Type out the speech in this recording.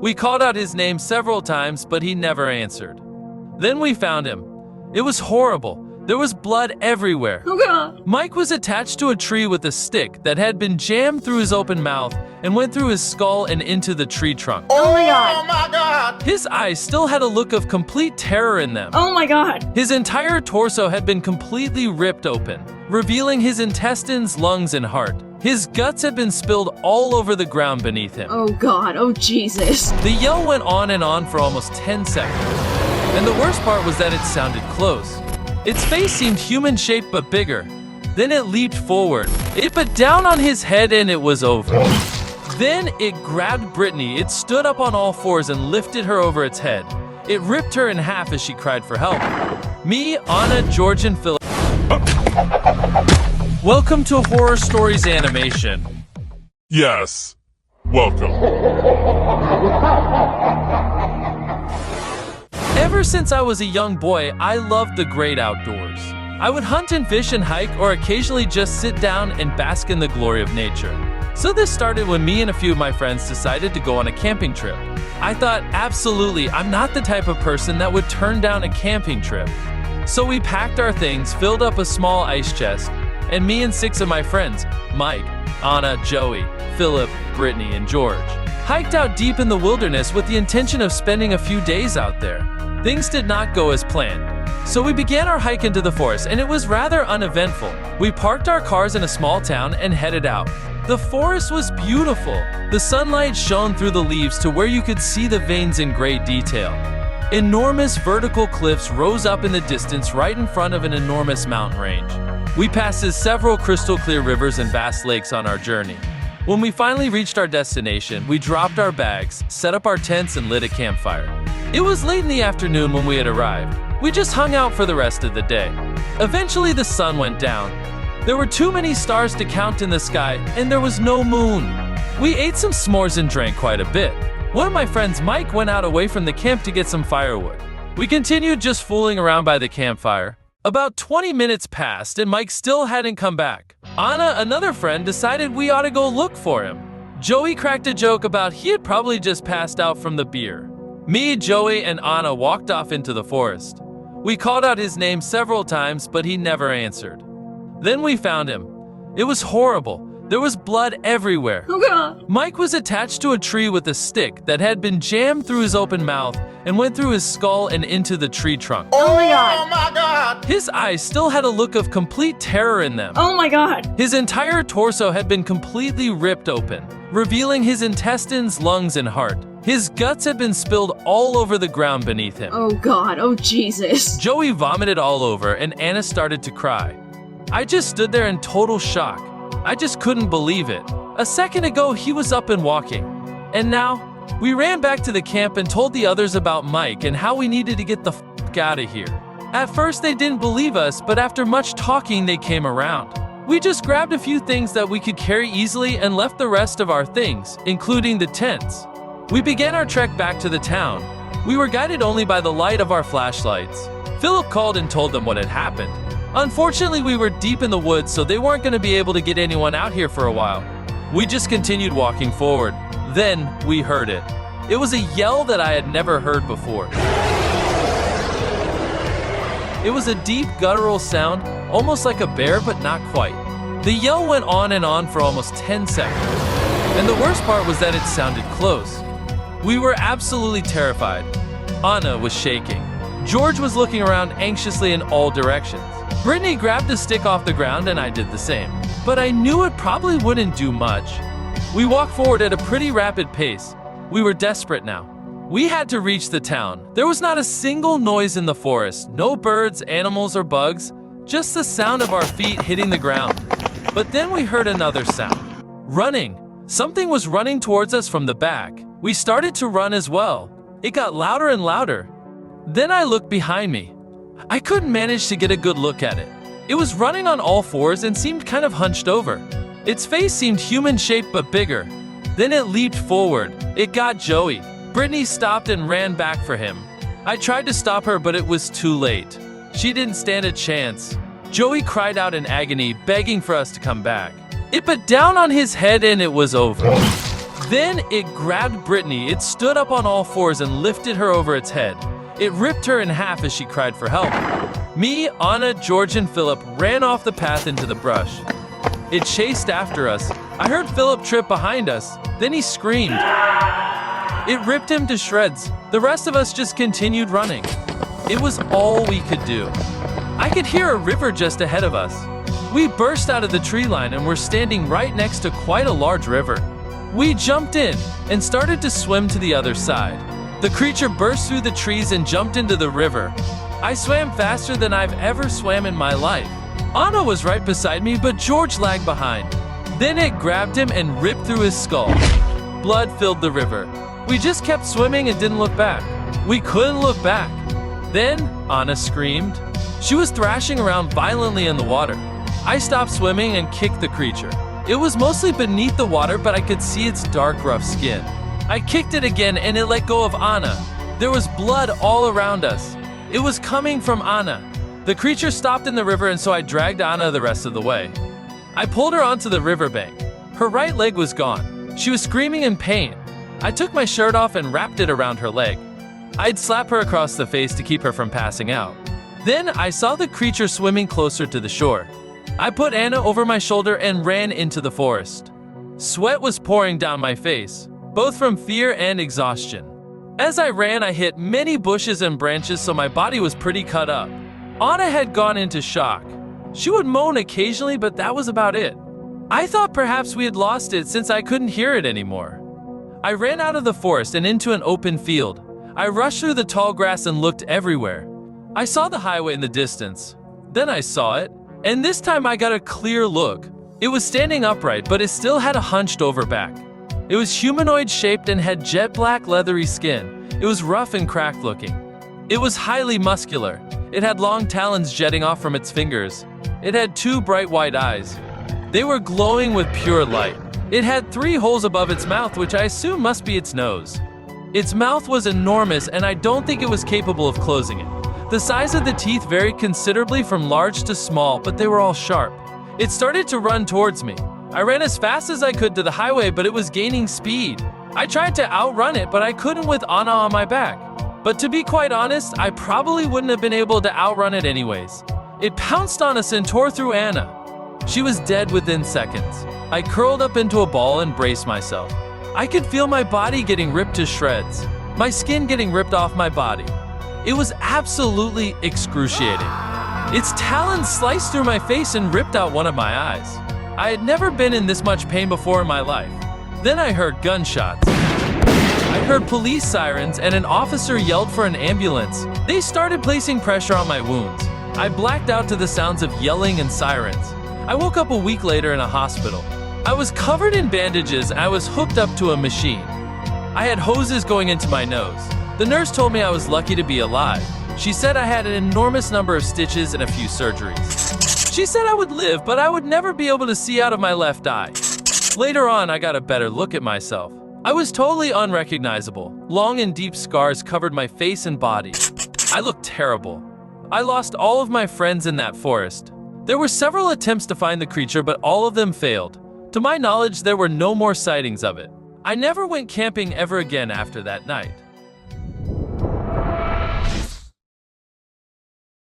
We called out his name several times, but he never answered. Then we found him. It was horrible. There was blood everywhere. Oh God. Mike was attached to a tree with a stick that had been jammed through his open mouth and went through his skull and into the tree trunk. Oh my God. Oh my God! His eyes still had a look of complete terror in them. Oh my God. His entire torso had been completely ripped open, revealing his intestines, lungs, and heart. His guts had been spilled all over the ground beneath him. Oh God. Oh Jesus. The yell went on and on for almost 10 seconds. And the worst part was that it sounded close. Its face seemed human-shaped but bigger. Then it leaped forward. It put down on his head and it was over. Then it grabbed Brittany. It stood up on all fours and lifted her over its head. It ripped her in half as she cried for help. Me, Anna, George, and Philip. Welcome to Horror Stories Animation. Yes. Welcome. Ever since I was a young boy, I loved the great outdoors. I would hunt and fish and hike, or occasionally just sit down and bask in the glory of nature. So this started when me and a few of my friends decided to go on a camping trip. I thought, absolutely, I'm not the type of person that would turn down a camping trip. So we packed our things, filled up a small ice chest, and me and 6 of my friends, Mike, Anna, Joey, Philip, Brittany, and George, hiked out deep in the wilderness with the intention of spending a few days out there. Things did not go as planned. So we began our hike into the forest, and it was rather uneventful. We parked our cars in a small town and headed out. The forest was beautiful. The sunlight shone through the leaves to where you could see the veins in great detail. Enormous vertical cliffs rose up in the distance right in front of an enormous mountain range. We passed several crystal clear rivers and vast lakes on our journey. When we finally reached our destination, we dropped our bags, set up our tents, and lit a campfire. It was late in the afternoon when we had arrived. We just hung out for the rest of the day. Eventually the sun went down. There were too many stars to count in the sky, and there was no moon. We ate some s'mores and drank quite a bit. One of my friends, Mike, went out away from the camp to get some firewood. We continued just fooling around by the campfire. About 20 minutes passed and Mike still hadn't come back. Anna, another friend, decided we ought to go look for him. Joey cracked a joke about he had probably just passed out from the beer. Me, Joey, and Anna walked off into the forest. We called out his name several times, but he never answered. Then we found him. It was horrible. There was blood everywhere. Oh God. Mike was attached to a tree with a stick that had been jammed through his open mouth and went through his skull and into the tree trunk. Oh my God. Oh my God! His eyes still had a look of complete terror in them. Oh my God. His entire torso had been completely ripped open, revealing his intestines, lungs, and heart. His guts had been spilled all over the ground beneath him. Oh God. Oh Jesus. Joey vomited all over and Anna started to cry. I just stood there in total shock. I just couldn't believe it. A second ago, he was up and walking. And now, we ran back to the camp and told the others about Mike and how we needed to get the f*** out of here. At first, they didn't believe us, but after much talking, they came around. We just grabbed a few things that we could carry easily and left the rest of our things, including the tents. We began our trek back to the town. We were guided only by the light of our flashlights. Philip called and told them what had happened. Unfortunately, we were deep in the woods, so they weren't going to be able to get anyone out here for a while. We just continued walking forward. Then, we heard it. It was a yell that I had never heard before. It was a deep, guttural sound, almost like a bear, but not quite. The yell went on and on for almost 10 seconds. And the worst part was that it sounded close. We were absolutely terrified. Anna was shaking. George was looking around anxiously in all directions. Brittany grabbed a stick off the ground and I did the same. But I knew it probably wouldn't do much. We walked forward at a pretty rapid pace. We were desperate now. We had to reach the town. There was not a single noise in the forest. No birds, animals, or bugs. Just the sound of our feet hitting the ground. But then we heard another sound. Running. Something was running towards us from the back. We started to run as well. It got louder and louder. Then I looked behind me. I couldn't manage to get a good look at it. It was running on all fours and seemed kind of hunched over. Its face seemed human-shaped but bigger. Then it leaped forward. It got Joey. Brittany stopped and ran back for him. I tried to stop her, but it was too late. She didn't stand a chance. Joey cried out in agony, begging for us to come back. It put down on his head and it was over. Then it grabbed Brittany, it stood up on all fours and lifted her over its head. It ripped her in half as she cried for help. Me, Anna, George, and Philip ran off the path into the brush. It chased after us. I heard Philip trip behind us. Then he screamed. It ripped him to shreds. The rest of us just continued running. It was all we could do. I could hear a river just ahead of us. We burst out of the tree line and were standing right next to quite a large river. We jumped in and started to swim to the other side. The creature burst through the trees and jumped into the river. I swam faster than I've ever swam in my life. Anna was right beside me, but George lagged behind. Then it grabbed him and ripped through his skull. Blood filled the river. We just kept swimming and didn't look back. We couldn't look back. Then Anna screamed. She was thrashing around violently in the water. I stopped swimming and kicked the creature. It was mostly beneath the water, but I could see its dark, rough skin. I kicked it again and it let go of Anna. There was blood all around us. It was coming from Anna. The creature stopped in the river, and so I dragged Anna the rest of the way. I pulled her onto the riverbank. Her right leg was gone. She was screaming in pain. I took my shirt off and wrapped it around her leg. I'd slap her across the face to keep her from passing out. Then I saw the creature swimming closer to the shore. I put Anna over my shoulder and ran into the forest. Sweat was pouring down my face, both from fear and exhaustion. As I ran, I hit many bushes and branches, so my body was pretty cut up. Anna had gone into shock. She would moan occasionally, but that was about it. I thought perhaps we had lost it since I couldn't hear it anymore. I ran out of the forest and into an open field. I rushed through the tall grass and looked everywhere. I saw the highway in the distance. Then I saw it, and this time I got a clear look. It was standing upright, but it still had a hunched over back. It was humanoid shaped and had jet black leathery skin. It was rough and cracked looking. It was highly muscular. It had long talons jetting off from its fingers. It had 2 bright white eyes. They were glowing with pure light. It had 3 holes above its mouth, which I assume must be its nose. Its mouth was enormous, and I don't think it was capable of closing it. The size of the teeth varied considerably from large to small, but they were all sharp. It started to run towards me. I ran as fast as I could to the highway, but it was gaining speed. I tried to outrun it, but I couldn't with Anna on my back. But to be quite honest, I probably wouldn't have been able to outrun it anyways. It pounced on us and tore through Anna. She was dead within seconds. I curled up into a ball and braced myself. I could feel my body getting ripped to shreds, my skin getting ripped off my body. It was absolutely excruciating. Its talons sliced through my face and ripped out one of my eyes. I had never been in this much pain before in my life. Then I heard gunshots. I heard police sirens and an officer yelled for an ambulance. They started placing pressure on my wounds. I blacked out to the sounds of yelling and sirens. I woke up a week later in a hospital. I was covered in bandages and I was hooked up to a machine. I had hoses going into my nose. The nurse told me I was lucky to be alive. She said I had an enormous number of stitches and a few surgeries. She said I would live, but I would never be able to see out of my left eye. Later on, I got a better look at myself. I was totally unrecognizable. Long and deep scars covered my face and body. I looked terrible. I lost all of my friends in that forest. There were several attempts to find the creature, but all of them failed. To my knowledge, there were no more sightings of it. I never went camping ever again after that night.